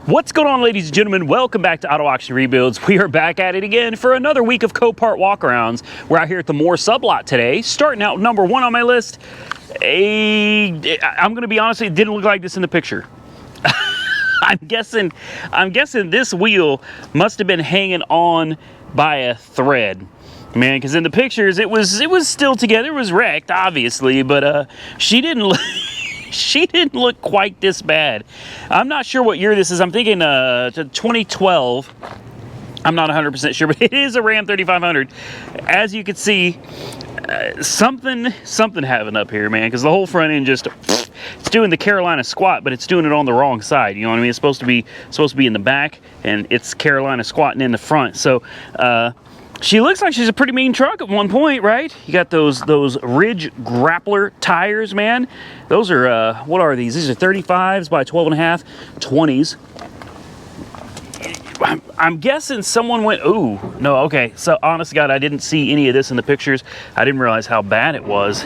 What's going on, ladies and gentlemen? Welcome back to Auto Auction Rebuilds. We are back at it again for another week of Copart walkarounds. We're out here at the Moore sublot today. Starting out number one on my list, I'm going to be honest, it didn't look like this in the picture. I'm guessing this wheel must have been hanging on by a thread, man. Because in the pictures, it was still together. It was wrecked, obviously, but she didn't look. She didn't look quite this bad. I'm not sure what year this is. I'm thinking 2012. I'm not 100% sure, but it is a Ram 3500. As you can see, something happened up here, man, because the whole front end just, it's doing the Carolina squat, but it's doing it on the wrong side. You know what I mean? It's supposed to be in the back, and it's Carolina squatting in the front. So, she looks like she's a pretty mean truck at one point, right? You got those Ridge Grappler tires, man. Those are, what are these? These are 35s by 12.5, 20s. I'm guessing someone went, ooh, no, okay. So, honest to God, I didn't see any of this in the pictures. I didn't realize how bad it was.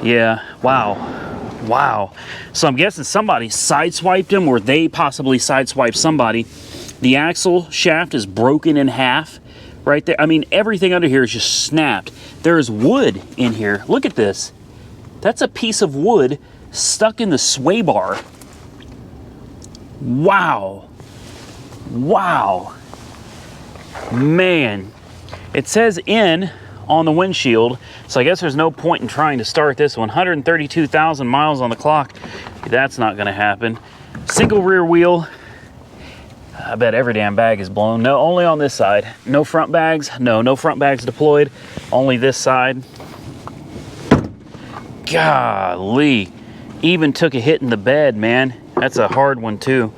Yeah, wow. So, I'm guessing somebody sideswiped him, or they possibly sideswiped somebody. The axle shaft is broken in half right there. I mean, everything under here is just snapped. There's wood in here. Look at this. That's a piece of wood stuck in the sway bar. Wow. Man. It says in on the windshield, so I guess there's no point in trying to start this one. 132,000 miles on the clock. That's not going to happen. Single rear wheel. I bet every damn bag is blown. No, only on this side. No front bags. No front bags deployed. Only this side. Golly. Even took a hit in the bed, man. That's a hard one, too.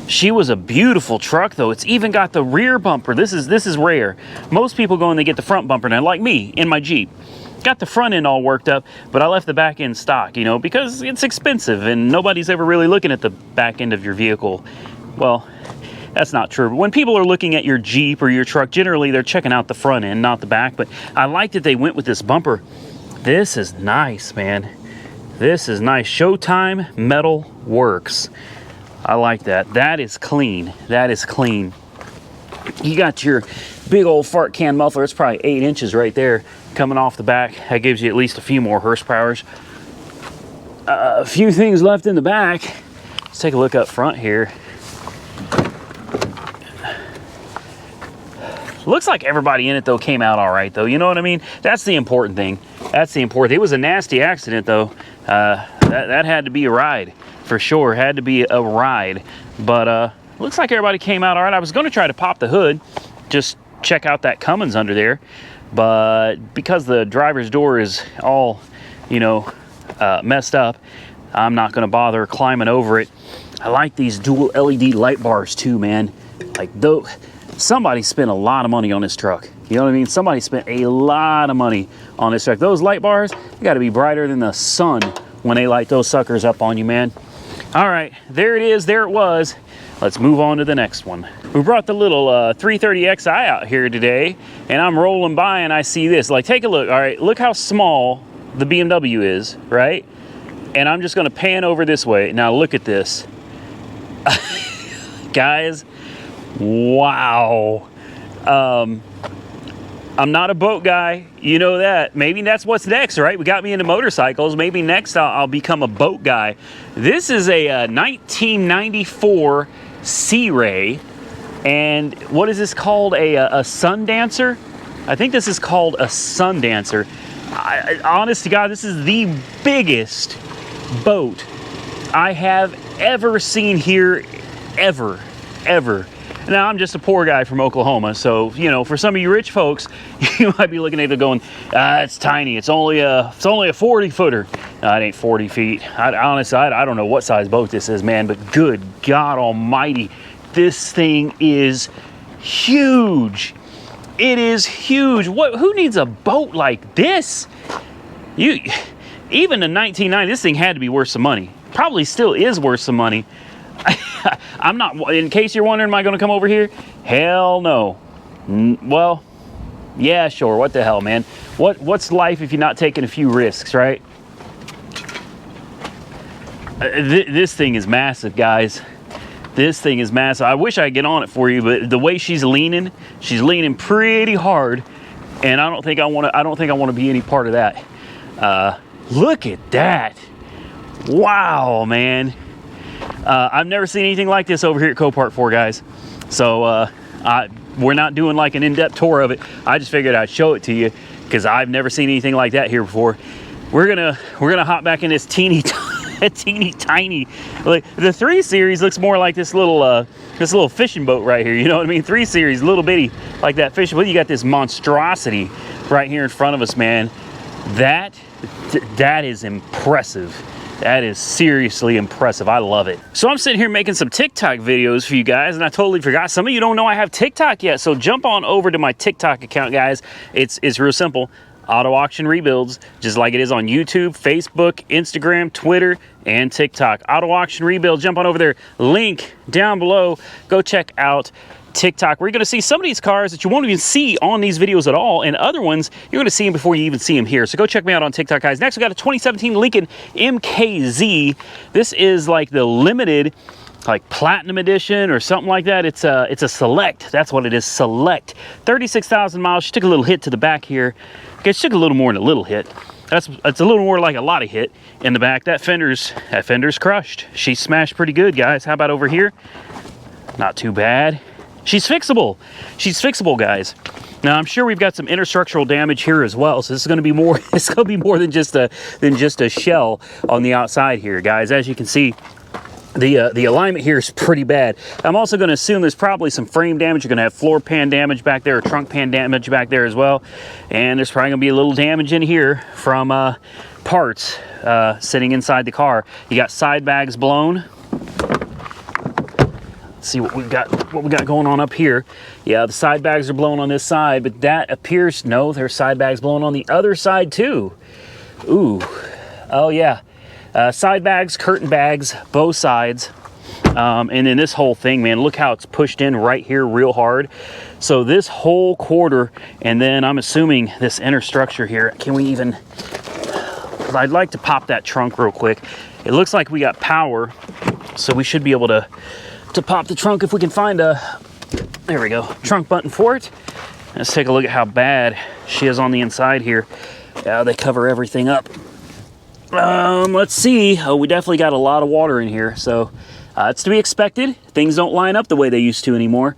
She was a beautiful truck, though. It's even got the rear bumper. This is rare. Most people go and they get the front bumper now, like me in my Jeep. Got the front end all worked up, but I left the back end stock, you know, because it's expensive and nobody's ever really looking at the back end of your vehicle. Well, that's not true. When people are looking at your Jeep or your truck, generally they're checking out the front end, not the back. But I like that they went with this bumper. This is nice, man. This is nice. Showtime Metal Works. I like that. That is clean. That is clean. You got your big old fart can muffler. It's probably 8 inches right there coming off the back. That gives you at least a few more horsepowers. A few things left in the back. Let's take a look up front here. Looks like everybody in it, though, came out all right, though. You know what I mean? That's the important thing. That's the important thing. It was a nasty accident, though. That had to be a ride, for sure. Had to be a ride. But looks like everybody came out all right. I was going to try to pop the hood, just check out that Cummins under there. But because the driver's door is all, you know, messed up, I'm not going to bother climbing over it. I like these dual LED light bars, too, man. Like, those. Somebody spent a lot of money on this truck. You know what I mean? Somebody spent a lot of money on this truck. Those light bars, they got to be brighter than the sun when they light those suckers up on you, man. All right, there it is. There it was. Let's move on to the next one. We brought the little 330xi out here today, and I'm rolling by and I see this. Like, take a look. All right, look how small the BMW is, right? And I'm just going to pan over this way. Now, look at this. Guys. Wow. I'm not a boat guy, you know that. Maybe that's what's next, right? We got me into motorcycles. Maybe next I'll become a boat guy. This is a 1994 Sea Ray, and what is this called? A Sundancer? I think this is called a Sundancer. Honest to God, this is the biggest boat I have ever seen here, ever. Now, I'm just a poor guy from Oklahoma, so, you know, for some of you rich folks, you might be looking at it going, it's tiny. It's only a 40-footer. No, it ain't 40 feet. Honestly, I don't know what size boat this is, man, but good God almighty, this thing is huge. It is huge. Who needs a boat like this? Even in 1990, this thing had to be worth some money. Probably still is worth some money. I'm not, in case you're wondering, am I going to come over here? Hell no. Well, yeah, sure. What the hell, man? What's life if you're not taking a few risks, right? This thing is massive, guys. This thing is massive. I wish I could get on it for you, but the way she's leaning pretty hard, and I don't think I want to be any part of that. Look at that. Wow, man. I've never seen anything like this over here at Copart 4, guys. So we're not doing like an in-depth tour of it. I just figured I'd show it to you because I've never seen anything like that here before. We're gonna hop back in this teeny tiny, like the 3 Series looks more like this little fishing boat right here. You know what I mean? 3 Series, little bitty, like that fishing boat. You got this monstrosity right here in front of us, man. That is impressive. That is seriously impressive. I love it. So I'm sitting here making some TikTok videos for you guys, and I totally forgot. Some of you don't know I have TikTok yet, so jump on over to my TikTok account, guys. It's real simple. Auto Auction Rebuilds, just like it is on YouTube, Facebook, Instagram, Twitter, and TikTok. Auto Auction Rebuild, jump on over there. Link down below. Go check out TikTok. We're going to see some of these cars that you won't even see on these videos at all, and other ones you're going to see them before you even see them here. So go check me out on TikTok, guys. Next, we got a 2017 Lincoln MKZ. This is like the limited, like platinum edition or something like that. It's a select. That's what it is. Select. 36,000 miles. She took a little hit to the back here. Okay, she took a little more than a little hit. It's a little more like a lot of hit in the back. That fender's crushed. She smashed pretty good, guys. How about over here? Not too bad. She's fixable. She's fixable, guys. Now I'm sure we've got some interstructural damage here as well. So this is going to be more. It's going to be more than just a shell on the outside here, guys. As you can see, the alignment here is pretty bad. I'm also going to assume there's probably some frame damage. You're going to have floor pan damage back there, or trunk pan damage back there as well. And there's probably going to be a little damage in here from parts sitting inside the car. You got side bags blown. Let's see what we got going on up here. Yeah, the side bags are blown on this side, but that appears, no, there's side bags blown on the other side too. Ooh, oh yeah. Side bags, curtain bags, both sides. And then this whole thing, man, look how it's pushed in right here real hard. So this whole quarter, and then I'm assuming this inner structure here, can we even, I'd like to pop that trunk real quick. It looks like we got power, so we should be able to pop the trunk if we can find a, there we go, trunk button for it. Let's take a look at how bad she is on the inside here. Yeah, they cover everything up. Let's see. Oh, we definitely got a lot of water in here, so it's to be expected. Things don't line up the way they used to anymore.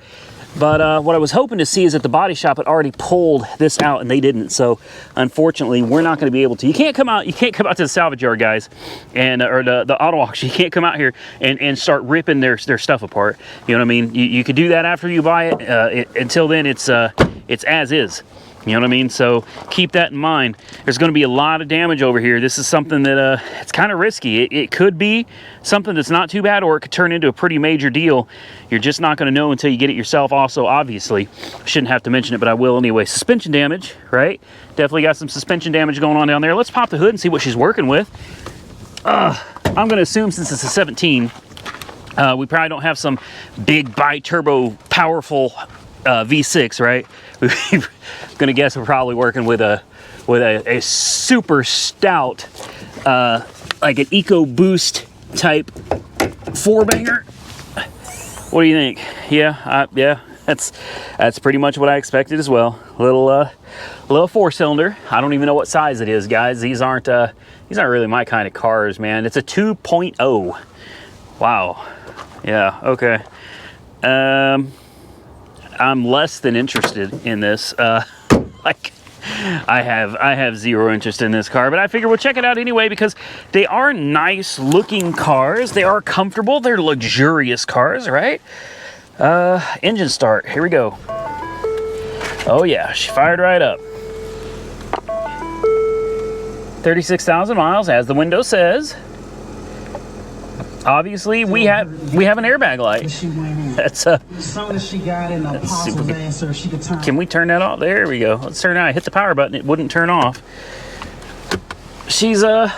But what I was hoping to see is that the body shop had already pulled this out, and they didn't. So unfortunately, we're not going to be able to. You can't come out to the salvage yard, guys, and or the auto auction. You can't come out here and start ripping their stuff apart. You know what I mean? You could do that after you buy it. Until then, it's as is. You know what I mean? So keep that in mind. There's going to be a lot of damage over here. This is something that it's kind of risky. It could be something that's not too bad, or it could turn into a pretty major deal. You're just not going to know until you get it yourself. Also, obviously, I shouldn't have to mention it, but I will anyway. Suspension damage, right? Definitely got some suspension damage going on down there. Let's pop the hood and see what she's working with. I'm going to assume since it's a 17, we probably don't have some big bi-turbo powerful V6, right? We're gonna guess we're probably working with a super stout, like an EcoBoost type 4-banger. What do you think? Yeah, yeah, that's pretty much what I expected as well. Little 4-cylinder. I don't even know what size it is, guys. These aren't really my kind of cars, man. It's a 2.0. Wow. Yeah. Okay. I'm less than interested in this. Like, I have zero interest in this car, but I figure we'll check it out anyway because they are nice looking cars. They are comfortable. They're luxurious cars, right? Engine start. Here we go. Oh yeah, she fired right up. 36,000 miles, as the window says. Obviously, we have an airbag light. That's as soon as she got in the super answer, she could turn. Can we turn that off? There we go. Let's turn it on. I hit the power button. It wouldn't turn off. She's a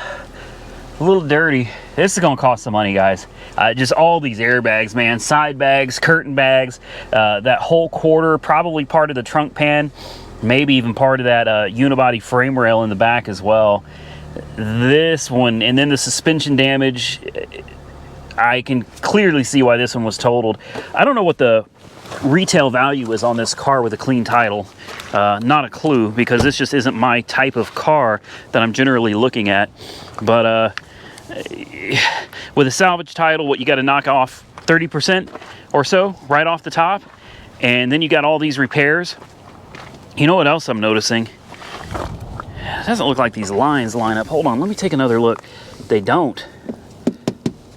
little dirty. This is gonna cost some money, guys. Just all these airbags, man. Side bags, curtain bags, that whole quarter, probably part of the trunk pan, maybe even part of that unibody frame rail in the back as well. This one, and then the suspension damage, I can clearly see why this one was totaled. I don't know what the retail value is on this car with a clean title. Not a clue, because this just isn't my type of car that I'm generally looking at. But with a salvage title, what you got to knock off 30% or so right off the top, and then you got all these repairs. You know what else I'm noticing? It doesn't look like these lines line up. Hold on, let me take another look. They don't.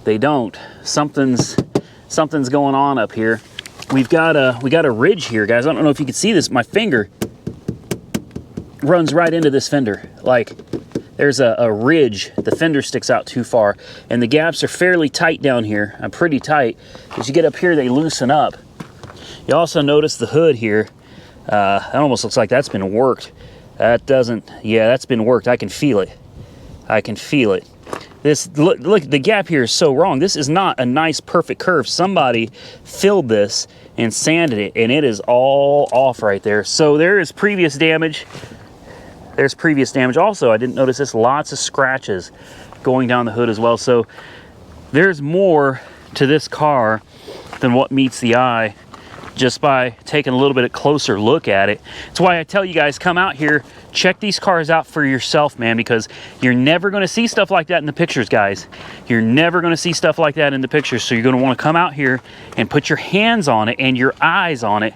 They don't. Something's going on up here. We got a ridge here, guys. I don't know if you can see this. My finger runs right into this fender. Like, there's a ridge. The fender sticks out too far, and the gaps are fairly tight down here. I'm pretty tight. As you get up here, they loosen up. You also notice the hood here. That almost looks like that's been worked. That doesn't. Yeah, that's been worked. I can feel it. I can feel it. This look, the gap here is so wrong. This is not a nice, perfect curve. Somebody filled this and sanded it, and it is all off right there. So there is previous damage. There's previous damage. Also, I didn't notice this. Lots of scratches going down the hood as well. So there's more to this car than what meets the eye just by taking a little bit closer look at it. That's why I tell you guys, come out here, check these cars out for yourself, man, because you're never going to see stuff like that in the pictures, guys. You're never going to see stuff like that in the pictures. So you're going to want to come out here and put your hands on it and your eyes on it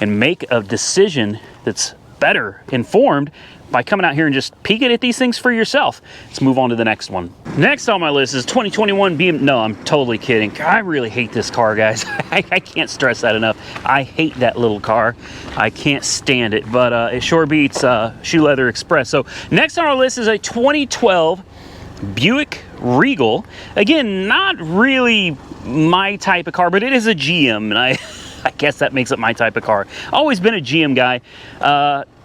and make a decision that's better informed by coming out here and just peeking at these things for yourself. Let's move on to the next one. Next on my list is 2021 BMW. No, I'm totally kidding. I really hate this car, guys. I can't stress that enough. I hate that little car. I can't stand it, but it sure beats Shoe Leather Express. So next on our list is a 2012 Buick Regal. Again, not really my type of car, but it is a GM, and I guess that makes it my type of car. Always been a GM guy.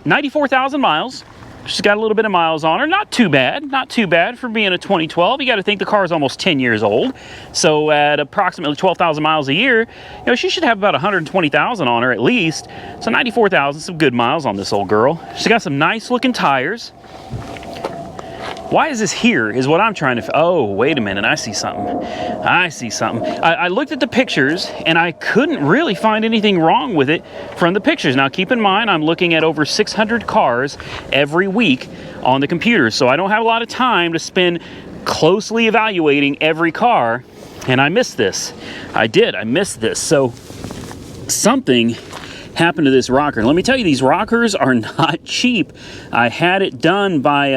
94,000 miles. She's got a little bit of miles on her. Not too bad. Not too bad for being a 2012. You got to think the car is almost 10 years old. So at approximately 12,000 miles a year, you know, she should have about 120,000 on her at least. So 94,000, some good miles on this old girl. She's got some nice looking tires. Why is this here is what I'm trying to... Oh, wait a minute. I see something. I see something. I looked at the pictures, and I couldn't really find anything wrong with it from the pictures. Now, keep in mind, I'm looking at over 600 cars every week on the computer, so I don't have a lot of time to spend closely evaluating every car, and I missed this. I did. I missed this. So something happened to this rocker. And let me tell you, these rockers are not cheap. I had it done by...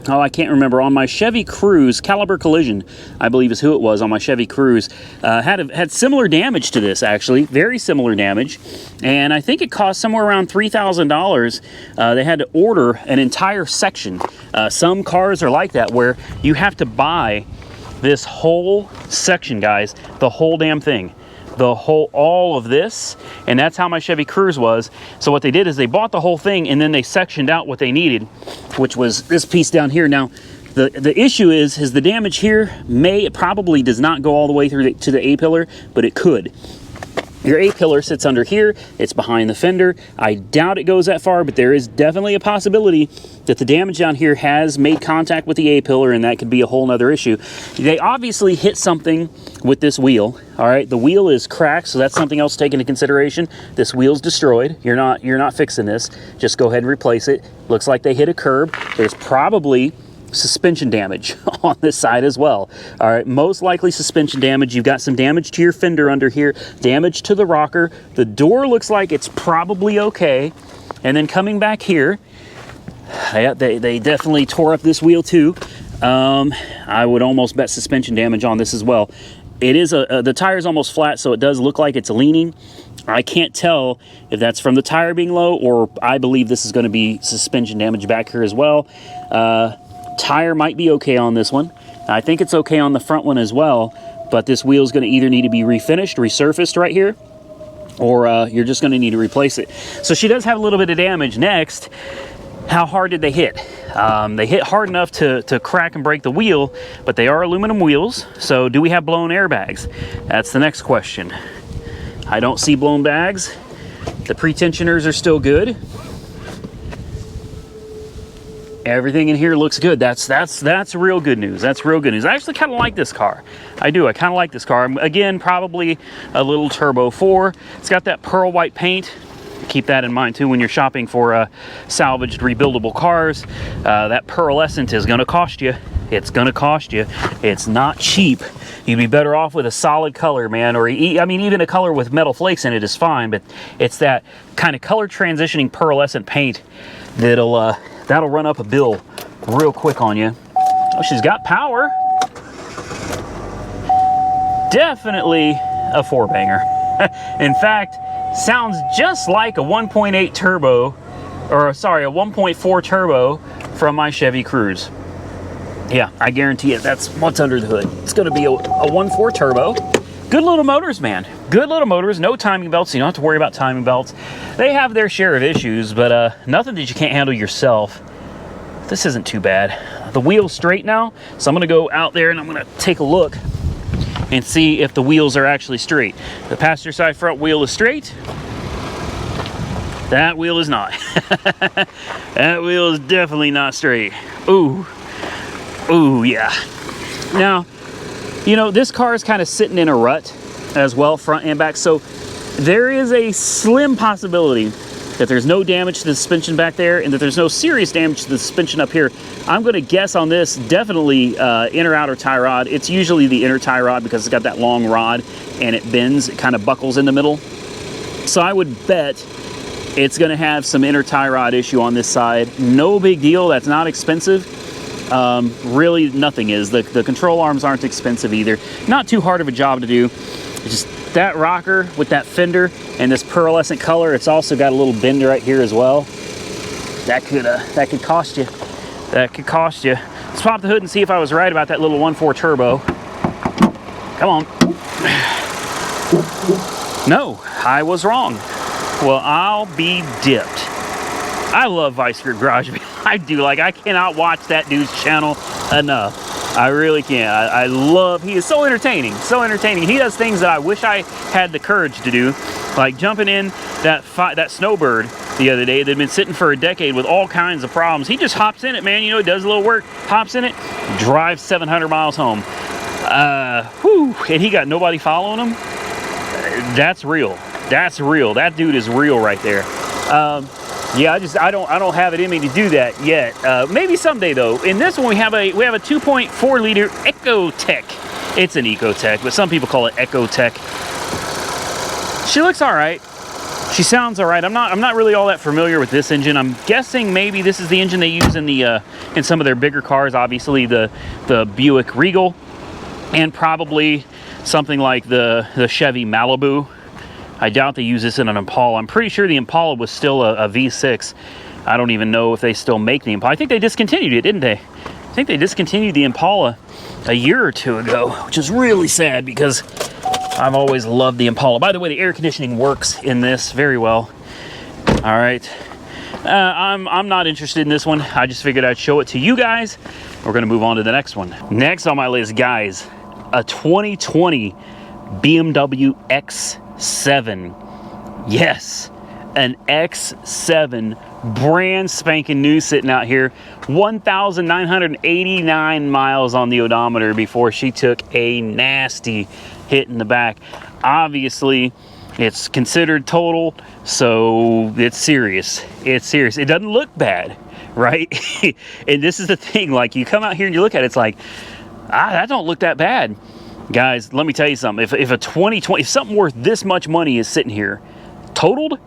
oh, I can't remember, on my Chevy Cruze. Caliber Collision, I believe is who it was, on my Chevy Cruze. Had similar damage to this, actually. Very similar damage. And I think it cost somewhere around $3,000. They had to order an entire section. Some cars are like that, where you have to buy this whole section, guys. The whole damn thing. All of this, and that's how my Chevy Cruze was. So what they did is they bought the whole thing, and then they sectioned out what they needed, which was this piece down here. Now, the issue is the damage here it probably does not go all the way through to the A-pillar, but it could. Your A-pillar sits under here. It's behind the fender. I doubt it goes that far, but there is definitely a possibility that the damage down here has made contact with the A-pillar, and that could be a whole nother issue. They obviously hit something with this wheel. All right, the wheel is cracked, so that's something else to take into consideration. This wheel's destroyed. You're not fixing this. Just go ahead and replace it. Looks like they hit a curb. There's probably suspension damage on this side as well. All right, most likely suspension damage. You've got some damage to your fender under here, damage to the rocker. The door looks like it's probably okay. And then coming back here, yeah, they definitely tore up this wheel too. I would almost bet suspension damage on this as well. It is the tire's almost flat, so it does look like it's leaning. I can't tell if that's from the tire being low, or I believe this is going to be suspension damage back here as well. Tire might be okay on this one. I think it's okay on the front one as well, but this wheel is going to either need to be refinished, resurfaced right here, or you're just going to need to replace it. So she does have a little bit of damage. Next, how hard did they hit? They hit hard enough to crack and break the wheel, but they are aluminum wheels. So do we have blown airbags? That's the next question. I don't see blown bags. The pretensioners are still good. Everything in here looks good. That's real good news. That's real good news. I actually kind of like this car. I do. I kind of like this car. Again, probably a little turbo 4. It's got that pearl white paint. Keep that in mind too when you're shopping for salvaged rebuildable cars. That pearlescent is going to cost you. It's going to cost you. It's not cheap. You'd be better off with a solid color, man. Or I mean, even a color with metal flakes in it is fine. But it's that kind of color transitioning pearlescent paint that'll run up a bill real quick on you. Oh, she's got power. Definitely a 4-banger. In fact, sounds just like a 1.8 turbo, or sorry, a 1.4 turbo from my Chevy Cruze. Yeah, I guarantee it. That's what's under the hood. It's going to be a 1.4 turbo. Good little motors, man. Good little motors. No timing belts. So you don't have to worry about timing belts. They have their share of issues, but nothing that you can't handle yourself. This isn't too bad. The wheel's straight now, so I'm going to go out there and I'm going to take a look and see if the wheels are actually straight. The passenger side front wheel is straight. That wheel is not. That wheel is definitely not straight. Ooh. Ooh, yeah. Now, you know, this car is kind of sitting in a rut as well, front and back. So there is a slim possibility that there's no damage to the suspension back there and that there's no serious damage to the suspension up here. I'm going to guess on this, definitely inner outer tie rod. It's usually the inner tie rod because it's got that long rod and it bends, it kind of buckles in the middle. So I would bet it's going to have some inner tie rod issue on this side. No big deal, that's not expensive. Really nothing is. The control arms aren't expensive either. Not too hard of a job to do. It's just that rocker with that fender and this pearlescent color. It's also got a little bender right here as well. That could cost you. That could cost you. Let's pop the hood and see if I was right about that little 1.4 turbo. Come on. No, I was wrong. Well, I'll be dipped. I love Vice Grip Garage. I do. Like, I cannot watch that dude's channel enough. I really can't. I love, he is so entertaining, so entertaining. He does things that I wish I had the courage to do, like jumping in that snowbird the other day that had been sitting for a decade with all kinds of problems. He just hops in it, man. You know, does a little work, hops in it, drives 700 miles home. Whew, and he got nobody following him. That's real. That's real. That dude is real right there. Yeah, I don't have it in me to do that yet. Maybe someday though. In this one we have a 2.4 liter EcoTech. It's an EcoTech, but some people call it EcoTech. She looks all right. She sounds all right. I'm not really all that familiar with this engine. I'm guessing maybe this is the engine they use in some of their bigger cars. Obviously the Buick Regal, and probably something like the Chevy Malibu. I doubt they use this in an Impala. I'm pretty sure the Impala was still a V6. I don't even know if they still make the Impala. I think they discontinued it, didn't they? I think they discontinued the Impala a year or two ago, which is really sad because I've always loved the Impala. By the way, the air conditioning works in this very well. All right. I'm not interested in this one. I just figured I'd show it to you guys. We're going to move on to the next one. Next on my list, guys, a 2020 BMW X7. Yes, an X7, brand spanking new, sitting out here. 1,989 miles on the odometer before she took a nasty hit in the back. Obviously, it's considered total, so it's serious. It's serious. It doesn't look bad, right? And this is the thing, like, you come out here and you look at it, it's like, that don't look that bad. Guys, let me tell you something. If a 2020, if something worth this much money is sitting here totaled,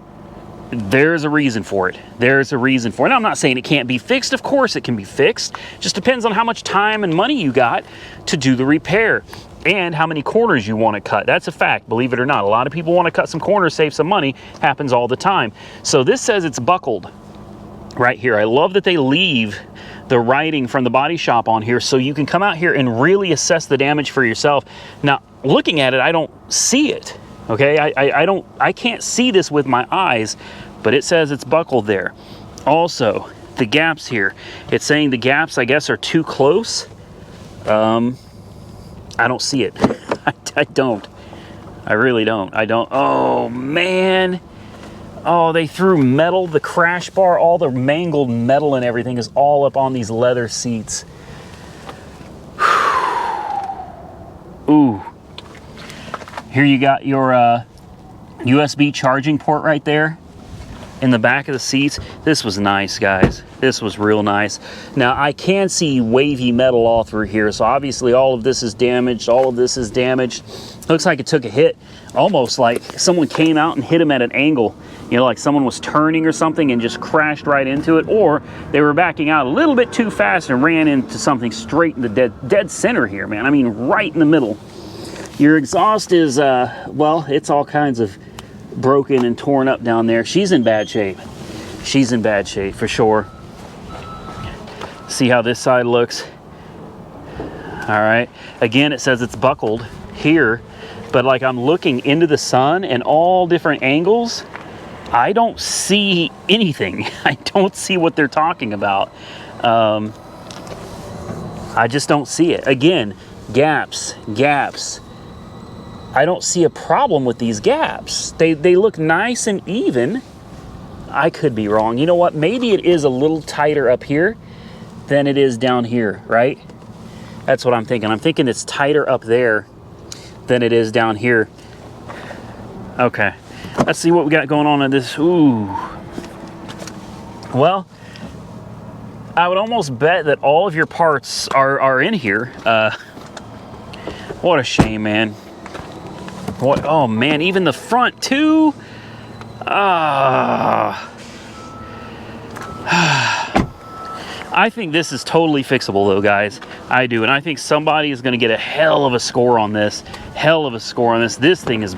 there's a reason for it. There's a reason for it. Now, I'm not saying it can't be fixed. Of course it can be fixed. Just depends on how much time and money you got to do the repair and how many corners you want to cut. That's a fact, believe it or not. A lot of people want to cut some corners, save some money. Happens all the time. So this says it's buckled right here. I love that they leave the writing from the body shop on here so you can come out here and really assess the damage for yourself. Now, looking at it, I don't see it. Okay, I can't see this with my eyes, but it says it's buckled there. Also, the gaps here, it's saying the gaps, I guess, are too close. I don't see it. I don't. I really don't. I don't. Oh, man. Oh, they threw metal, the crash bar, all the mangled metal and everything is all up on these leather seats. Ooh. Here you got your USB charging port right there in the back of the seats. This was nice, guys. This was real nice. Now, I can see wavy metal all through here, so obviously all of this is damaged. All of this is damaged. Looks like it took a hit, almost like someone came out and hit him at an angle. You know, like someone was turning or something and just crashed right into it, or they were backing out a little bit too fast and ran into something straight in the dead center here, man. I mean, right in the middle. Your exhaust is, well, it's all kinds of broken and torn up down there. She's in bad shape. She's in bad shape for sure. See how this side looks. All right. Again, it says it's buckled here, but like I'm looking into the sun and all different angles, I don't see anything. I don't see what they're talking about. I just don't see it. Again, gaps. I don't see a problem with these gaps. They look nice and even. I could be wrong. You know what? Maybe it is a little tighter up here than it is down here, right? That's what I'm thinking. I'm thinking it's tighter up there than it is down here. Okay. Let's see what we got going on in this. Ooh. Well, I would almost bet that all of your parts are in here. What a shame, man. What? Oh man, even the front too. I think this is totally fixable though, guys. I do, and I think somebody is going to get a hell of a score on this. Hell of a score on this. This thing is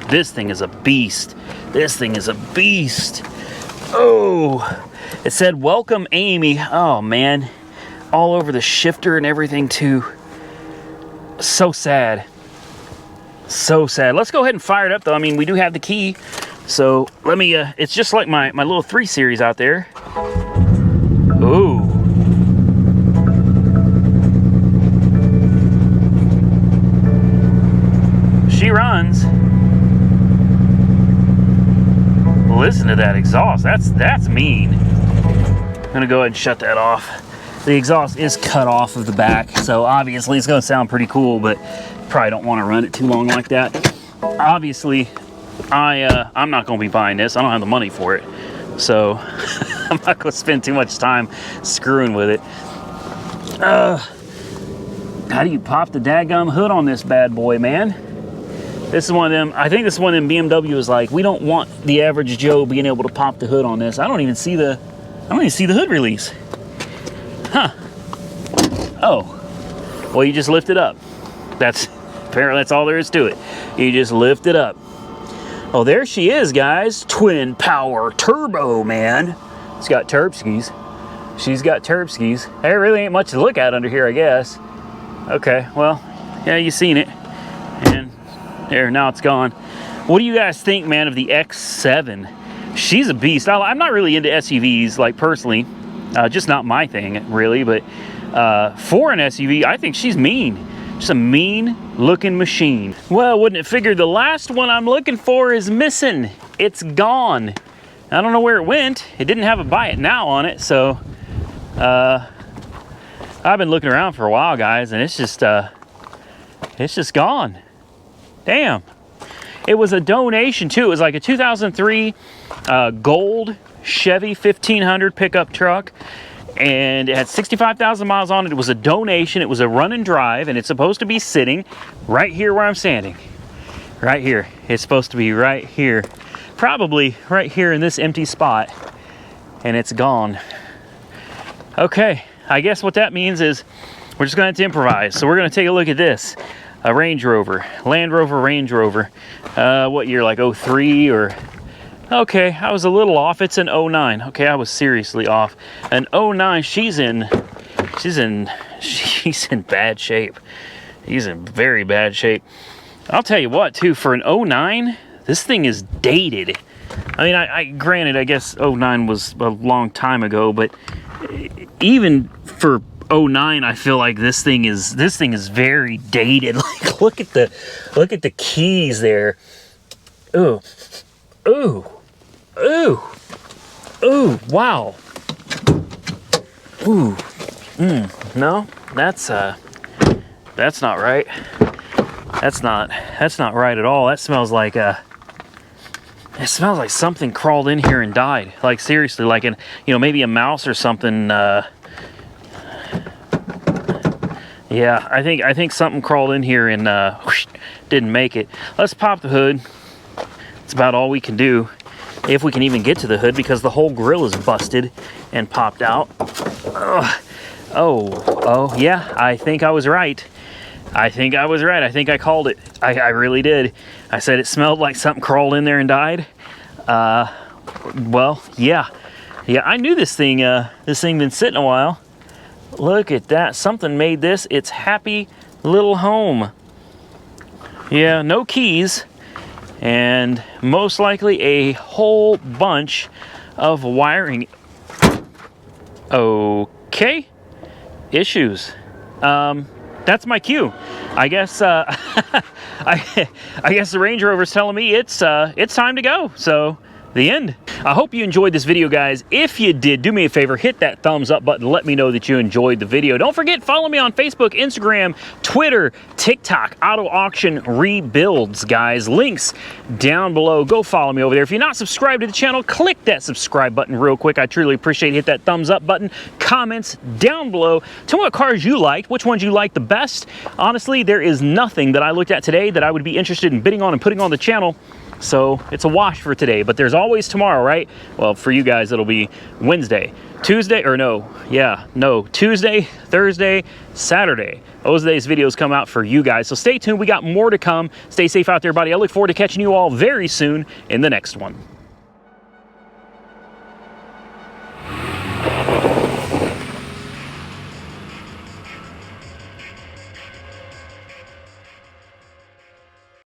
a beast. This thing is a beast. Oh, it said welcome Amy. Oh man, all over the shifter and everything too. So sad. So sad. Let's go ahead and fire it up though. I mean, we do have the key. So let me, it's just like my little 3 Series out there. Ooh. She runs. Listen to that exhaust. That's mean. I'm gonna go ahead and shut that off. The exhaust is cut off of the back, so obviously it's gonna sound pretty cool, but probably don't want to run it too long like that. Obviously, I'm not gonna be buying this. I don't have the money for it, so I'm not gonna spend too much time screwing with it. How do you pop the dadgum hood on this bad boy, man? This is one of them, I think this is one of them BMW is like, we don't want the average Joe being able to pop the hood on this. I don't even see the hood release. Huh. Oh. Well, you just lift it up. Apparently that's all there is to it. You just lift it up. Oh, there she is, guys. Twin power turbo, man. It's got turb skis. She's got turb skis. There really ain't much to look at under here, I guess. Okay, well, yeah, you seen it. And there, now it's gone. What do you guys think, man, of the X7? She's a beast. I'm not really into SUVs, like, personally. Just not my thing, really. But for an SUV, I think she's mean. Just a mean-looking machine. Well, wouldn't it figure the last one I'm looking for is missing. It's gone. I don't know where it went. It didn't have a buy it now on it, so I've been looking around for a while, guys, and it's just gone. Damn. It was a donation too. It was like a 2003 gold Chevy 1500 pickup truck, and it had 65,000 miles on it. It was a donation. It was a run and drive, and it's supposed to be sitting right here where I'm standing. Right here. It's supposed to be right here. Probably right here in this empty spot, and it's gone. Okay, I guess what that means is we're just going to have to improvise. So we're going to take a look at this. A Range Rover, Land Rover Range Rover. What year, like 03 or... Okay, I was a little off. It's an 09. Okay, I was seriously off. An 09, she's in bad shape. She's in very bad shape. I'll tell you what, too, for an 09, this thing is dated. I mean, I granted, I guess 09 was a long time ago, but even for 09, I feel like this thing is very dated. Like, look at the keys there. Ooh. Ooh. Ooh, wow. Ooh. No, that's not right. That's not right at all. That smells like it smells like something crawled in here and died. Like seriously, like maybe a mouse or something. Yeah, I think something crawled in here and didn't make it. Let's pop the hood. It's about all we can do, if we can even get to the hood, because the whole grill is busted and popped out. Ugh. Oh, yeah, I think I was right. I think I called it. I really did. I said it smelled like something crawled in there and died. Well, yeah, I knew this thing been sitting a while. Look at that. Something made this its happy little home. Yeah, no keys, and most likely a whole bunch of wiring. Okay. Issues. That's my cue. I guess I guess the Range Rover's telling me it's time to go. So the end. I hope you enjoyed this video, guys. If you did, do me a favor, hit that thumbs up button. Let me know that you enjoyed the video. Don't forget, follow me on Facebook, Instagram, Twitter, TikTok, Auto Auction Rebuilds, guys. Links down below. Go follow me over there. If you're not subscribed to the channel, click that subscribe button real quick. I truly appreciate it. Hit that thumbs up button. Comments down below. Tell me what cars you liked, which ones you liked the best. Honestly, there is nothing that I looked at today that I would be interested in bidding on and putting on the channel. So it's a wash for today, but there's always tomorrow, right? Well, for you guys, it'll be Wednesday, Tuesday, or Tuesday, Thursday, Saturday. Those days videos come out for you guys. So stay tuned. We got more to come. Stay safe out there, buddy. I look forward to catching you all very soon in the next one.